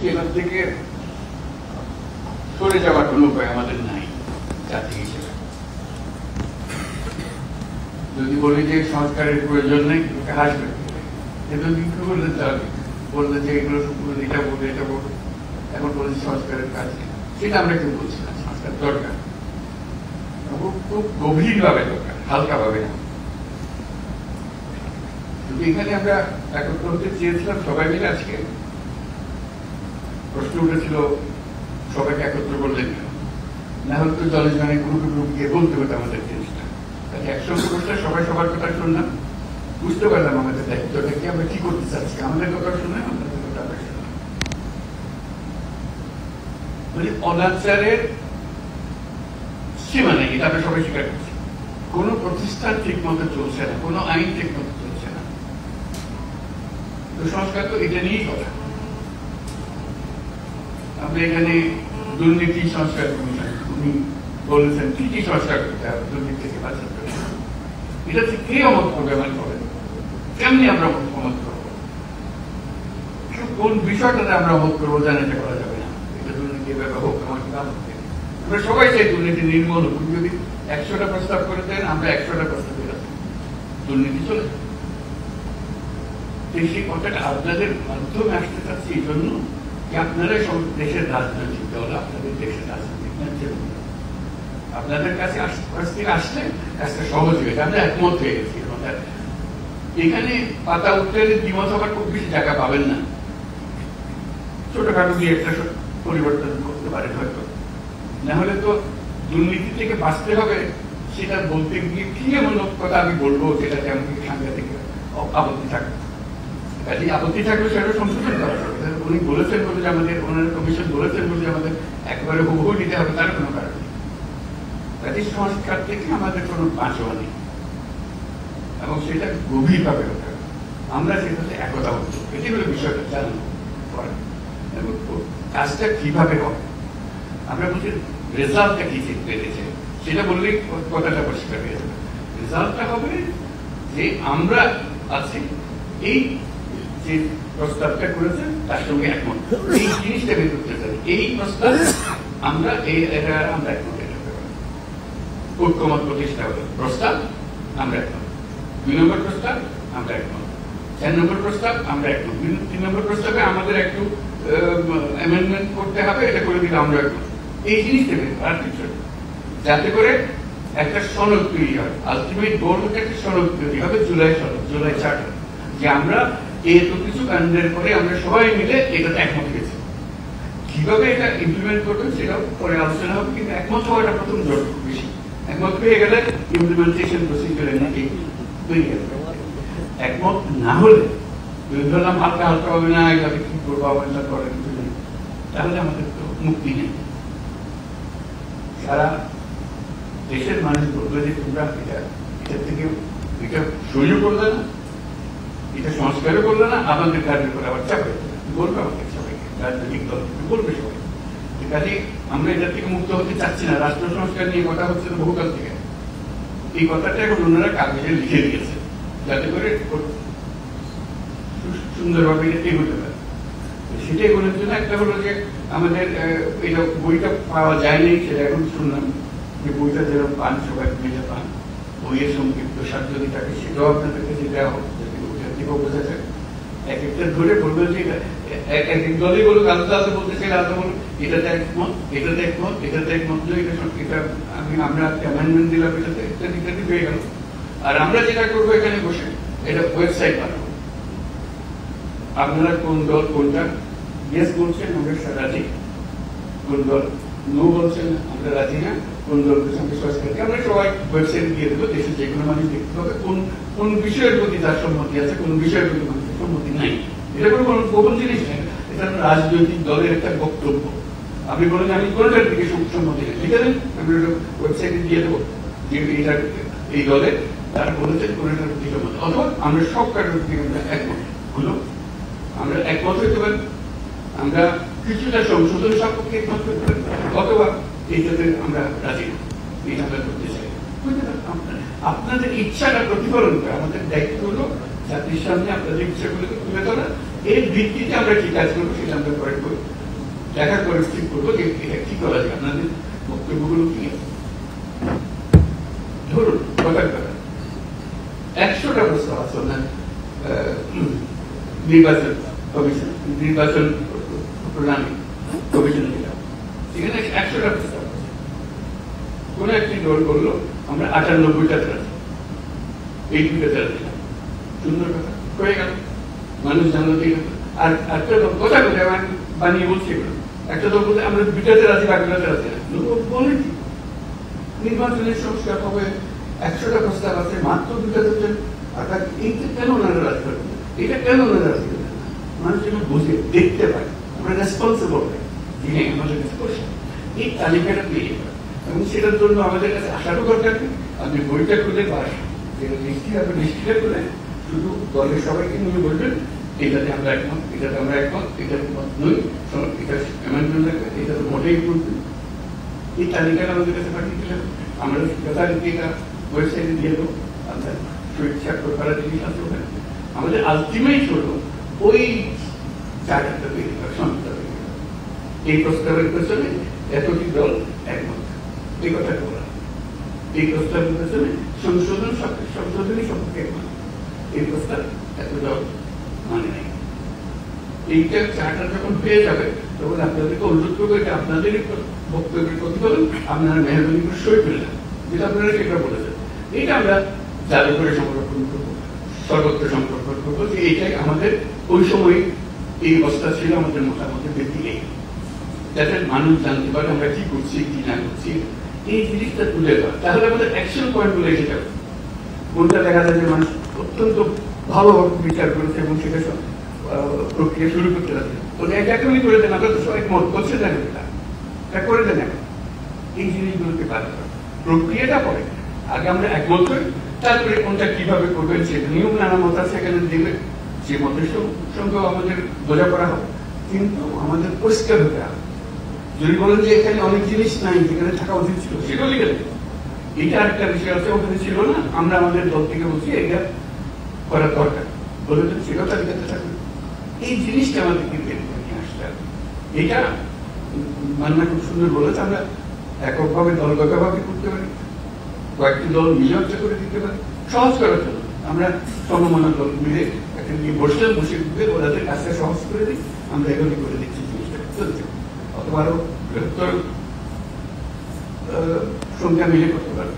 এটার থেকে সরে যাওয়ার কোনো উপায় আমাদের নাই জাতি হিসেবে। যদি বলি যে সংস্কারের প্রয়োজন নেই, হাসবে, কিন্তু বিক্রি করলে বললে যে এগুলো এটা বলবে এটা বলবে, এখন বলেছি সংস্কারের কাজ নেই, সেটা আমরা কেউ বলছি না। সংস্কার দরকার, খুব গভীর ভাবে দরকার, হালকা ভাবে না। কিন্তু এখানে আমরা একত্র হতে চেয়েছিলাম সবাই মিলে। আজকে প্রশ্ন উঠেছিল সবাইকে একত্র করলেন কেন, না হলে তো জলে জনে গ্রুপে গ্রুপ গিয়ে বলতে হতো আমাদের জিনিসটা। একসঙ্গে বসলে সবাই সবার কথা শুনলাম, বুঝতে পারলাম আমাদের দায়িত্বটা কি, আমরা কি করতে চাচ্ছি, আমাদের কথা শুনে আমাদের কথা আমরা শুনলাম। মানে অনাচারের সীমা নেই, এটা আমরা সবাই স্বীকার করছি। কোন প্রতিষ্ঠান ঠিক মতো চলছে না, কোন আইন ঠিক মতো চলছে না। তো সংস্কার তো এটা নিয়েই কথা। আমরা এখানে দুর্নীতি সংস্কার কমিশন, উনি বলেছেন কি কি সংস্কার করতে হবে দুর্নীতি থেকে বাঁচাতে হবে। এটা থেকে কে অমত করবে আমার বলেন, কেমনি আমরা অমত করবো, কোন বিষয়টাতে আমরা অমত করবো জানাতে করা যাবে না। এটা দুর্নীতি ব্যাপার হোক, আমার কি আপত্তি। আমরা সবাই চাই দুর্নীতি নির্মূল হোক। যদি 100টা প্রস্তাব করে দেন, আমরা 100টা প্রস্তাব করে দুর্নীতি চলে। সেই কথাটা আপনাদের মাধ্যমে আসতে চাচ্ছি এই জন্য যে আপনারাই সব দেশের রাজনৈতিক দল, আপনাদের দেশের রাজনৈতিক নেতৃত্ব, আপনাদের কাছে আসলে কাজটা সহজ হয়েছে। আমরা একমত হয়ে গেছি। এখানে পাতা উঠলে দ্বিমত হবার খুব বেশি জায়গা পাবেন না। ছোটখাটো দিয়ে একটা পরিবর্তন করতে পারেন হয়তো, না হলে তো দুর্নীতি থেকে বাঁচতে হবে সেটা বলতে গিয়ে কি এমন কথা আমি বলবো যেটাতে আমাকে সাংঘাতিক আপত্তি থাকবে। কাজে আপত্তি থাকলে সেটা সংশোধন করা হবে। উনি বলেছেন বলে যে আমাদের, ওনারা কমিশন বলেছেন বলে যে আমাদের একবারে হুবহু নিতে হবে তার কোনো কারণ নেই। কাজে সংস্কার থেকে আমাদের কোনো বাঁচোয়া নেই এবং সেটা গভীরভাবে হতে হবে। আমরা সেটাতে একতা হতে হবে, এটি হলো বিষয়টা জানানো করেন এবং কাজটা কিভাবে হবে। আমরা বলছি রেজাল্টটা কি পেয়েছে সেটা বললেই কথাটা পরিষ্কার হয়ে যাবে। রেজাল্টটা হবে যে আমরা আছি, এই যে প্রস্তাবটা করেছেন তার সঙ্গে একমত, এই জিনিসটা বের করতে চাই। এই প্রস্তাব আমরা আমরা একমত, ঐক্যমত প্রতিষ্ঠা হবে। প্রস্তাব আমরা একমত, 2 নম্বর প্রস্তাব আমরা একমত, 4 নম্বর প্রস্তাব আমরা একমত, 3 নম্বর প্রস্তাবে আমাদের একটু অ্যামেন্ডমেন্ট করতে হবে, এটা করে দিলে আমরা একমত। এই জিনিসটা বের আর কিছু, যাতে করে একটা সনদ তৈরি হয়। আলটিমেট গোল হচ্ছে একটা সনদ তৈরি হবে, জুলাই সনদ, জুলাই চার্টার, যে আমরা এত কিছু কাণ্ডের পরে আমরা সবাই মিলে এটাতে একমত হয়েছি। কিভাবে এটা ইমপ্লিমেন্ট করবেন সেটাও পরে আলোচনা হবে, কিন্তু একমত হওয়াটা প্রথম জোর বেশি। একমত হয়ে গেলে ইমপ্লিমেন্টেশন প্রসিডিউরে নাকি তৈরি হবে। একমত না হলে ধরলাম হালকা হালকা হবে না, এভাবে কি করবো আবার করে কিছু নেই, তাহলে আমাদের তো মুক্তি নেই। সারা দেশের মানুষ বলবে যে তোমরা এটা থেকে এটা সহ্য করলে না, এটা সংস্কারও করলে না, আমাদের কাজের করে আবার চাপে বলবে আমাদের সবাইকে, রাজনৈতিক দল বলবে সবাই। কাজে আমরা এটা থেকে মুক্ত হতে চাচ্ছি না। রাষ্ট্র সংস্কার নিয়ে কথা হচ্ছে বহুকাল থেকে। এই কথাটা এখন ওনারা কাগজে লিখে দিয়েছে যাতে করে সুন্দরভাবে এটা এগোতে পারে। সেটা এগোনোর জন্য একটা হলো যে আমাদের এটা বইটা পাওয়া যায়নি, সেটা এখন শুনলাম যে বইটা যেরকম পান সবাই মিলে পান, বইয়ের সংক্ষিপ্ত সার যদি থাকে সেটাও আপনাদের কাছে দেওয়া হোক, যাতে বইটার দিকেও বোঝা যায়। এক একটা ধরে বলবেন যে এক এক দলই বলুক, আলাদা আলাদা বলতে চাই, আলাদা বলুক এটাতে একমত, এটাতে একমত, এটাতে একমত, এটা আমরা অ্যামেন্ডমেন্ট দিলাম, এটাতে ইত্যাদি ইত্যাদি হয়ে গেল। আর আমরা যেটা করবো এখানে বসে এটা ওয়েবসাইট বানাবো। আপনারা কোন দল কোনটা ইয়েস বলছেন আমরা রাজি, কোন দল নো বলছেন আমরা রাজি না, কোন দলকে সঙ্গে সংস্কারকে আমরা সবাই ওয়েবসাইটে দিয়ে দেবো। দেশের যে কোনো মানুষ দেখতে হবে কোন কোন বিষয়ের প্রতি তার সম্মতি আছে, কোন বিষয়ের প্রতি মানুষের সম্মতি নাই। এটা কোনো গোপন জিনিস নেই, এটা রাজনৈতিক দলের একটা বক্তব্য। আপনি বলেন আমি কোনটার দিকে সম্মতি নেই, ঠিক আছে, আমি ওয়েবসাইটে দিয়ে দেবো যে এটা এই দলে তারা বলেছেন কোনটার প্রতি সম্মতি, অথবা আমরা সব কারোর দিকে আমরা একমত হলো, আমরা একমত হইতে পারি, আমরা কিছুটা সংশোধন সাপেক্ষে একমত হতে পারি, অথবা এইটাতে আমরা রাজি, এটা আমরা করতে চাই। আপনাদের ইচ্ছাটা প্রতিফলন করে। আমাদের দায়িত্ব হলো জাতির সামনে আপনাদের ইচ্ছাগুলোকে তুলে ধরা, এর ভিত্তিতে আমরা কি কাজ করবো সেটা আমরা করে দেখা করে ঠিক করবো যে এটা কি করা যায়, আপনাদের বক্তব্যগুলো কি আছে। ধরুন কথার কথা 100টা প্রস্তাব আছে আপনার নির্বাচন কমিশন, নির্বাচন প্রণালী কমিশন, যেটা সেখানে 100টা প্রস্তাব আছে। কোন একটি দল বললো আমরা 98টাতে আছি, এই 2টাতে আছি, সুন্দর কথা হয়ে গেল, মানুষ জানলো ঠিক আছে। আর একটা কথা বলে আমার বানিয়ে বলছি, একটা দল বলতে আমরা 2টাতে আছি, বাকিটাতে আছি না, বলেছি নির্বাচনের সংস্কার হবে, 100টা প্রস্তাব আছে, মাত্র 2টাতে। আর এইটা কেন ওনারা রাজি করবেন, এটা কেন ওনারা রাজি করবেন, মানুষ যেন বুঝে দেখতে পায় আমরা রেসপন্সিবল যিনি আমাদের কাছে বসে এই তালিকাটা পেয়ে যাবে। এবং সেটার জন্য আমাদের কাছে আসারও দরকার নেই, আপনি বইটা খুলে বা লিস্টটা খুলে শুধু দলের সবাইকে নিয়ে বলবেন এটাতে আমরা একমত, এটাতে আমরা একমত, এটাতে মত নই, এটা অ্যামেন্ডমেন্ট লাগবে, এটা তো মোটেই বলবেন। এই তালিকাটা আমাদের কাছে পাঠিয়ে দিলাম, আমরা যথারীতি এটা ওয়েবসাইটে দিয়ে দেবো, আপনার স্বেচ্ছাক্ষর করার জিনিস আছে ওখানে। আমাদের আলটিমেট হলো ওই চার্টারটা তৈরি করা, সংস্থা তৈরি করা, এই প্রস্তাবের পেছনে এতটি দল একমত, এই কথাটা বলা, এই প্রস্তাবের পেছনে সংশোধনী সম্পর্কে একমত, এই প্রস্তাব এত দল মানে নাই। এইটা চার্টার যখন হয়ে যাবে তখন আপনাদেরকে অনুরোধ করবো এটা আপনাদের বক্তব্যের প্রতিফলন, আপনারা মেহরবানি করে সই করে দেন, যেটা আপনারা সেটা বলেছেন। এইটা আমরা জাদু করে সংরক্ষণ করবো, সর্বত্র সংরক্ষণ করবো, যে এইটাই আমাদের ওই সময় এই অবস্থা ছিল, আমাদের মতামতের ব্যক্তি এই, যাতে মানুষ জানতে পারে আমরা কি করছি কি না করছি, এই জিনিসটা তুলে দেওয়া। তাহলে আমাদের অ্যাকশন পয়েন্ট গুলো এসে যাবে। কোনটা দেখা যায় যে মানুষ অত্যন্ত ভালোভাবে বিচার করেছে এবং সেটা প্রক্রিয়া শুরু করতে যাচ্ছে, ওটা এখনই করে দেন, আমরা তো সবাই মত করছে না, এটা করে দেন এখন। এই জিনিসগুলোকে বাদ করা, প্রক্রিয়াটা পরে আগে আমরা একমত করি, তারপরে কোনটা কিভাবে করবেন সেটা নিয়েও নানা মত আছে, এখানে দেবে, যে মতের সঙ্গে আমাদের বোঝাপড়া হবে, কিন্তু আমাদের পরিষ্কার হতে হবে। যদি বলেন যে এখানে অনেক জিনিস নাই যেখানে থাকা উচিত ছিল, সেটাও লিখে দেবে। এটা আরেকটা বিষয় আছে, ওখানে ছিল না, আমরা আমাদের দল থেকে বলছি এটা করার দরকার, বলে দেন সেটাও তালিকাতে থাকবে। এই জিনিসটা আমাদের কিন্তু নিয়ে আসতে হবে। এটা মান্না খুব সুন্দর বলেছে, আমরা এককভাবে দলগতভাবে করতে পারি, কয়েকটি দল মিলে করে দিতে পারি, সহজ করার জন্য আমরা সমমনা দল মিলে একটা নিয়ে বসলাম, বসে ওদের কাজটা সহজ করে দিই, আমরা এগুলি করে দিচ্ছি, জিনিসটা চলছে। অথবা আরো বৃহত্তর সংখ্যা মিলে করতে পারবে,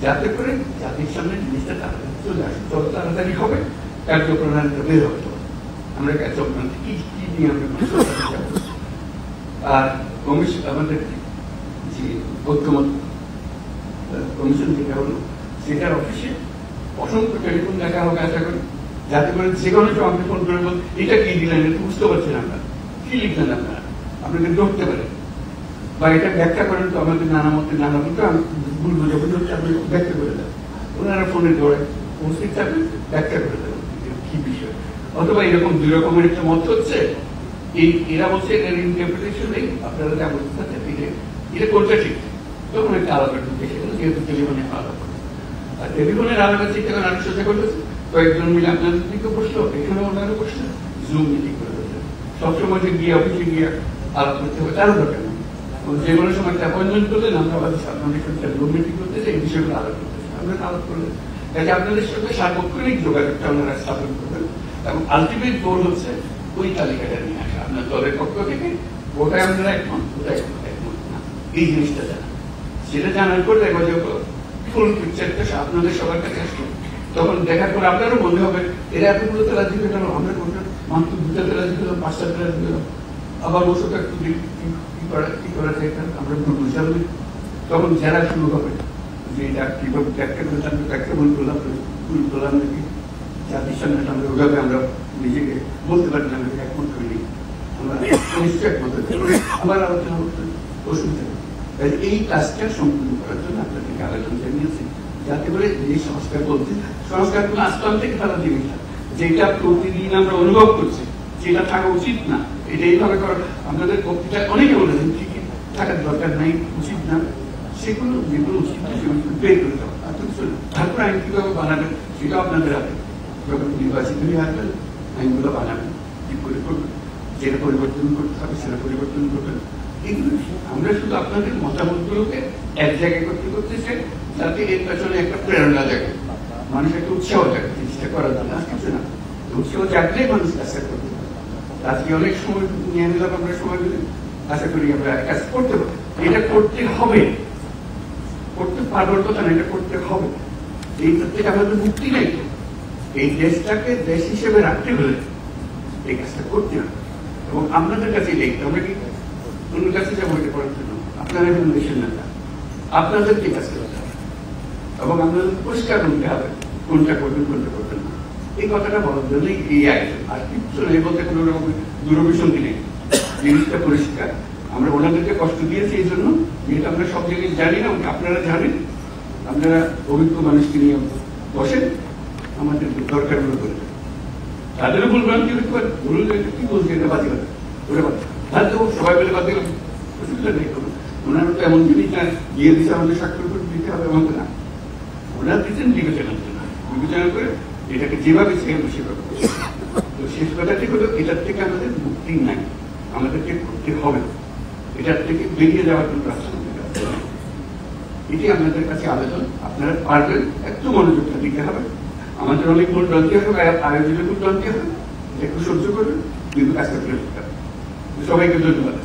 যাতে করে জাতির সামনে জিনিসটা তাড়াতাড়ি চলে আসে, তত তাড়াতাড়ি হবে, কার্যপ্রণালীটা বের হবে। আমরা কার্যপ্রণালী কি কি নিয়ে আমরা আর কমিশন, আমাদের যে ঐক্যমত কমিশন যেটা হলো, সেটার অফিসে অসংখ্য টেলিফোন দেখা হবে আশা করি, যাতে করে যে কোনো সময় আপনি ফোন করে বল এটা কি দিলেন, এটা বুঝতে পারছেন আমরা কি লিখলেন, আপনারা আপনাদের ধরতে পারেন, বা এটা ব্যাখ্যা করেন তো আমাদের নানা মতে নানা মতো ভুল যখন হচ্ছে আপনি ব্যাখ্যা করে দেন, ওনারা ফোনে দৌড়ে উপস্থিত থাকবেন, ব্যাখ্যা করে দেবেন কি বিষয়। অথবা এরকম দুই রকমের একটা মত হচ্ছে, এই এরা বলছে এটার ইন্টারপ্রিটেশন নেই, আপনারা যা বলতে চাচ্ছেন এটা কোনটা ঠিক, তখন একটা আলাদা ঢুকে সেগুলো, যেহেতু টেলিফোনে আলাদা করে। আর টেলিফোনের আলাদা ঠিক তখন আরো সোজা করতেছে, কয়েকজন মিলে আপনাদের দিকে বসলো, এখানে ওনারা বসলো, জুম মিটিং করে দিচ্ছে। সবসময় যে গিয়ে অফিসে গিয়ে আলাপ করতে হবে তারও দরকার নেই, যে কোনো সময় একটা অ্যাপয়েন্টমেন্ট করলেন, আমরা আপনাদের সঙ্গে জুম মিটিং করতেছে, এই বিষয়গুলো আলাপ করতেছে, আপনারা আলাপ করলেন, কাজে আপনাদের সঙ্গে সার্বক্ষণিক যোগাযোগটা ওনারা স্থাপন করবেন। এবং আলটিমেট গোল হচ্ছে ওই তালিকাটা নিয়ে আসা, আপনার দলের পক্ষ থেকে ওটাই আপনারা একমত, ওটাই একমত না, এই জিনিসটা জানা, সেটা জানার পর দেখো যে ফুল পিকচারটা আপনাদের সবার কাছে আসলো, তখন দেখার পর আপনারও মনে হবে এরা এতগুলোতে রাজি হয়ে গেল, আমরা মাত্র 2টাতে রাজি হলাম, 5টাতে রাজি হলাম, আবার ওষুধটা একটু কি করা যায় আমরা বুঝতে হবে। তখন যারা শুরু হবে যে এটা কিভাবে ব্যাখ্যা করলাম, ব্যাখ্যা ভুল করলাম, ভুল করলাম নাকি জাতির সামনে আমরা ওইভাবে আমরা নিজেকে বলতে পারি না, একমত করিনি, আমরা নিশ্চয় একমত আবার আলোচনা করতে অসুবিধা। এই কাজটা সম্পূর্ণ করার জন্য আপনাদেরকে আবেদন জানিয়েছি, যাতে করে এই সংস্কার বলতে সংস্কারগুলো আসলাম থেকে তারা জিনিস যেটা প্রতিদিন আমরা অনুভব করছি যেটা থাকা উচিত না, এটা এইভাবে করা। আপনাদের বক্তৃতা অনেকে বলেছেন ঠিকই থাকার দরকার নাই, উচিত না, সেগুলো যেগুলো উচিত না সেগুলো বের করে দেওয়া। তারপর আইন কিভাবে বানাবেন সেটাও আপনাদের হাতে, যখন নির্বাচিত হয়ে আসবেন আইনগুলো বানাবেন, কি করে করবেন যেটা পরিবর্তন করতে হবে সেটা পরিবর্তন করবেন। কিন্তু আমরা শুধু আপনাদের মতামতগুলোকে এক জায়গায় করতে করতে চাই, যাতে এর পেছনে একটা প্রেরণা জাগে, মানুষ একটা উৎসাহ জাগে জিনিসটা করার জন্য, আর কিছু না। উৎসাহ জাগলে মানুষ কাজটা করতে পারে। আজকে অনেক সময় নিয়ে নিলাম আমরা, সময় দিলে আশা করি আমরা কাজ করতে পারি। এটা করতে হবে, করতে পারবার কথা না, এটা করতে হবে। এইটার থেকে আমাদের মুক্তি নেই। এই দেশটাকে দেশ হিসেবে রাখতে হলে এই কাজটা করতে হবে। এবং আপনাদের কাছে দেখতে আমরা কি অন্য কাছে যাবো এটা করার জন্য? আপনারা এখন দেশের নেতা, আপনাদেরকে কাজ করতে হবে এবং আপনাদের পরিষ্কার করতে হবে কোনটা করবেন কোনটা করবেন না। এই কথাটা বলার জন্যই এই আয়োজন, আর কিছু নেই বলতে কোনো রকম দূরভিসন্ধি নেই। জিনিসটা পরিষ্কার। আমরা ওনাদেরকে কষ্ট দিয়েছি এই জন্য, যেহেতু আমরা সব জিনিস জানি না, আপনারা জানেন, আপনারা অভিজ্ঞ মানুষকে নিয়ে বসেন, আমাদের দরকার গুলো করে তাদেরও ভুল ভ্রান্তি হতে পারে, ভুল কি বলছে এটা বাজে কথা, ওটা বাদ তাহলে সবাই মিলে বাদ দিলাম, অসুবিধা নেই। ওনারা তো এমন জিনিস না গিয়ে দিচ্ছে আমাদের স্বাক্ষর করে দিতে হবে এমন না, ওনারা দিচ্ছেন বিবেচনার জন্য, বিবেচনা করে এটাকে যেভাবে সেভাবে সেভাবে। তো শেষ কথাটি হলো, এটার থেকে আমাদের মুক্তি নাই, আমাদেরকে করতে হবে। এটার থেকে বেরিয়ে যাওয়ার জন্য রাস্তা এটি আপনাদের কাছে আবেদন। আপনারা পারবেন, একটু মনোযোগটা দিতে হবে। আমাদের অনেক ভুল ভ্রান্তি হবে, আয়োজনের ভুল ভ্রান্তি হবে, একটু সহ্য করবেন, কিন্তু কাজটা করে দিতে হবে। সবাইকে ধন্যবাদ।